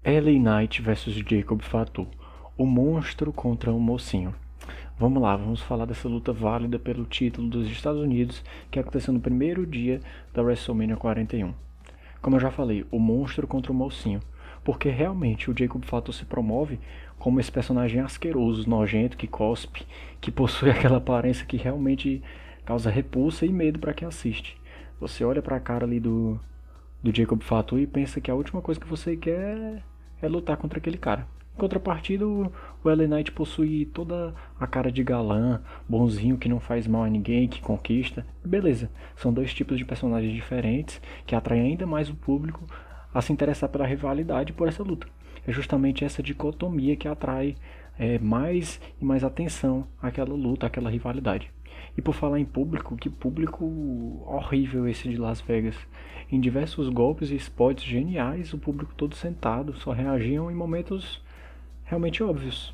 LA Knight versus Jacob Fatu, o monstro contra o mocinho. Vamos lá, vamos falar dessa luta válida pelo título dos Estados Unidos que aconteceu no primeiro dia da WrestleMania 41. Como eu já falei, o monstro contra o mocinho, porque realmente o Jacob Fatu se promove como esse personagem asqueroso, nojento, que cospe, que possui aquela aparência que realmente causa repulsa e medo para quem assiste. Você olha para a cara ali do Jacob Fatu e pensa que a última coisa que você quer é lutar contra aquele cara. Em contrapartida, o LA Knight possui toda a cara de galã, bonzinho, que não faz mal a ninguém, que conquista. Beleza, são dois tipos de personagens diferentes que atraem ainda mais o público a se interessar pela rivalidade por essa luta. É justamente essa dicotomia que atrai mais e mais atenção àquela luta, àquela rivalidade. E por falar em público, que público horrível esse de Las Vegas. Em diversos golpes e spots geniais, o público todo sentado, só reagiam em momentos realmente óbvios.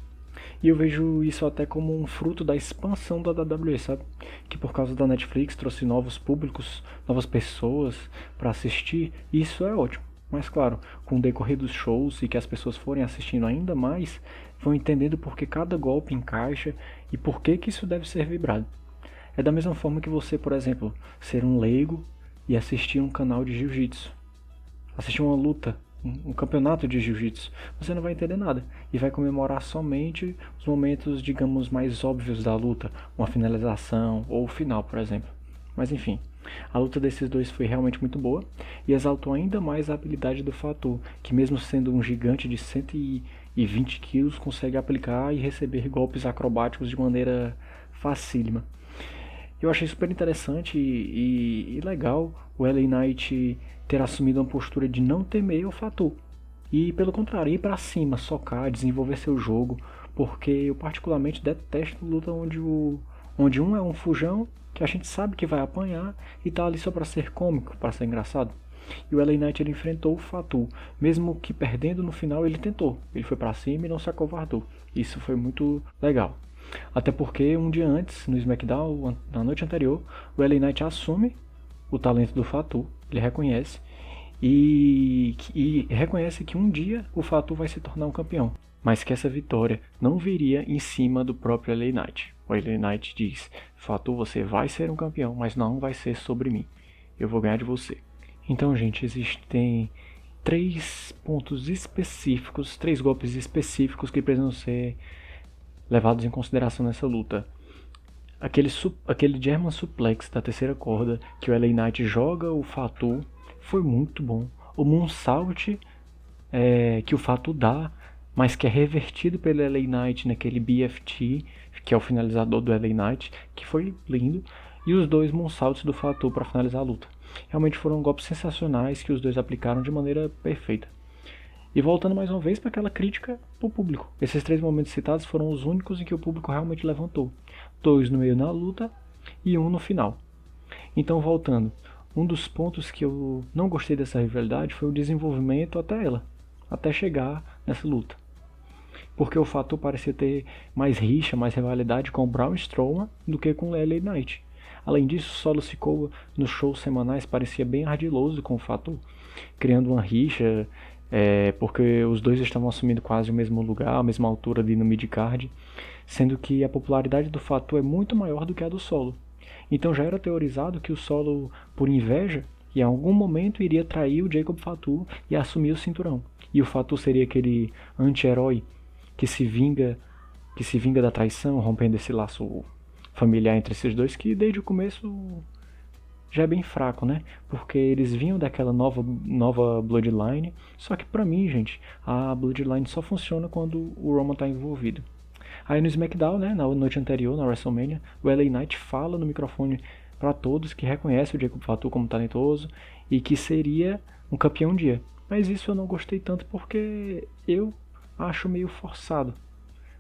E eu vejo isso até como um fruto da expansão da WWE, sabe? Que por causa da Netflix trouxe novos públicos, novas pessoas para assistir, e isso é ótimo. Mas claro, com o decorrer dos shows e que as pessoas forem assistindo ainda mais, vão entendendo por que cada golpe encaixa e por que isso deve ser vibrado. É da mesma forma que você, por exemplo, ser um leigo e assistir um canal de jiu-jitsu. Assistir uma luta, um campeonato de jiu-jitsu. Você não vai entender nada e vai comemorar somente os momentos, digamos, mais óbvios da luta, uma finalização ou o final, por exemplo. Mas enfim, a luta desses dois foi realmente muito boa e exaltou ainda mais a habilidade do Fatu, que mesmo sendo um gigante de 120 quilos, consegue aplicar e receber golpes acrobáticos de maneira facílima. Eu achei super interessante e legal o LA Knight ter assumido uma postura de não temer o Fatu. E pelo contrário, ir pra cima, socar, desenvolver seu jogo, porque eu particularmente detesto luta onde um é um fujão, que a gente sabe que vai apanhar e tá ali só pra ser cômico, pra ser engraçado. E o LA Knight ele enfrentou o Fatu, mesmo que perdendo no final ele tentou. Ele foi pra cima e não se acovardou. Isso foi muito legal. Até porque um dia antes, no SmackDown, na noite anterior, o LA Knight assume o talento do Fatu, ele reconhece, e reconhece que um dia o Fatu vai se tornar um campeão, mas que essa vitória não viria em cima do próprio LA Knight. O LA Knight diz: Fatu, você vai ser um campeão, mas não vai ser sobre mim. Eu vou ganhar de você. Então, gente, existem três pontos específicos, três golpes específicos que precisam ser levados em consideração nessa luta. Aquele German Suplex da terceira corda que o LA Knight joga o Fatu foi muito bom. O Moonsault que o Fatu dá, mas que é revertido pelo LA Knight naquele BFT, que é o finalizador do LA Knight, que foi lindo. E os dois Moonsaults do Fatu para finalizar a luta. Realmente foram golpes sensacionais que os dois aplicaram de maneira perfeita. E voltando mais uma vez para aquela crítica para o público. Esses três momentos citados foram os únicos em que o público realmente levantou. Dois no meio da luta e um no final. Então, voltando, um dos pontos que eu não gostei dessa rivalidade foi o desenvolvimento até ela, até chegar nessa luta. Porque o Fatu parecia ter mais rixa, mais rivalidade com o Braun Strowman do que com o LA Knight. Além disso, o Solo Sikoa nos shows semanais parecia bem ardiloso com o Fatu, criando uma rixa, porque os dois estavam assumindo quase o mesmo lugar, a mesma altura ali no midcard, sendo que a popularidade do Fatu é muito maior do que a do Solo. Então já era teorizado que o Solo, por inveja, em algum momento iria trair o Jacob Fatu e assumir o cinturão. E o Fatu seria aquele anti-herói que se vinga da traição, rompendo esse laço familiar entre esses dois, que desde o começo já é bem fraco, né? Porque eles vinham daquela nova Bloodline, só que pra mim, gente, a Bloodline só funciona quando o Roman tá envolvido. Aí no SmackDown, né, na noite anterior, na WrestleMania, o LA Knight fala no microfone para todos que reconhece o Jacob Fatu como talentoso e que seria um campeão um dia. Mas isso eu não gostei tanto porque eu acho meio forçado.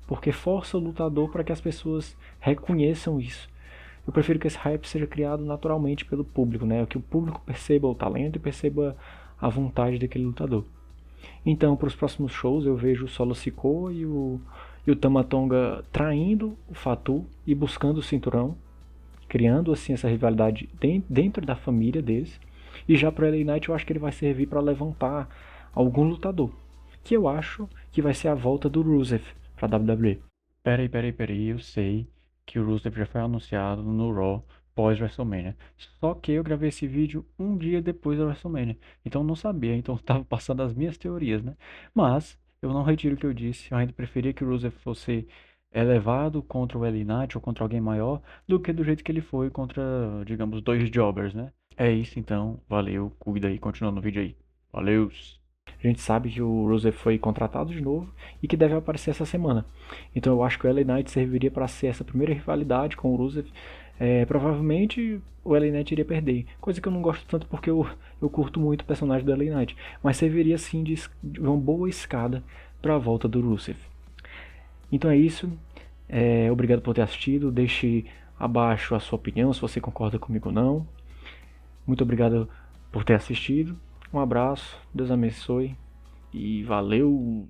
Porque força o lutador para que as pessoas reconheçam isso. Eu prefiro que esse hype seja criado naturalmente pelo público, né? Que o público perceba o talento e perceba a vontade daquele lutador. Então, para os próximos shows, eu vejo o Solo Sikoa e o Tama Tonga traindo o Fatu e buscando o cinturão, criando assim essa rivalidade dentro da família deles. E já para o LA Knight eu acho que ele vai servir para levantar algum lutador. que eu acho que vai ser a volta do Rusev pra WWE. Peraí, eu sei que o Rusev já foi anunciado no Raw pós-WrestleMania. Só que eu gravei esse vídeo um dia depois da WrestleMania. Então eu não sabia, então eu tava passando as minhas teorias, né? Mas eu não retiro o que eu disse. Eu ainda preferia que o Rusev fosse elevado contra o LA Knight ou contra alguém maior do que do jeito que ele foi contra, digamos, dois jobbers, né? É isso então. Valeu, cuida aí, continua no vídeo aí. Valeu! A gente sabe que o Rusev foi contratado de novo e que deve aparecer essa semana. Então eu acho que o LA Knight serviria para ser essa primeira rivalidade com o Rusev. Provavelmente o LA Knight iria perder, coisa que eu não gosto tanto porque eu curto muito o personagem do LA Knight, mas serviria sim de uma boa escada para a volta do Rusev. Então é isso. Obrigado por ter assistido. Deixe abaixo a sua opinião, se você concorda comigo ou não. Muito obrigado por ter assistido. Um abraço, Deus abençoe e valeu!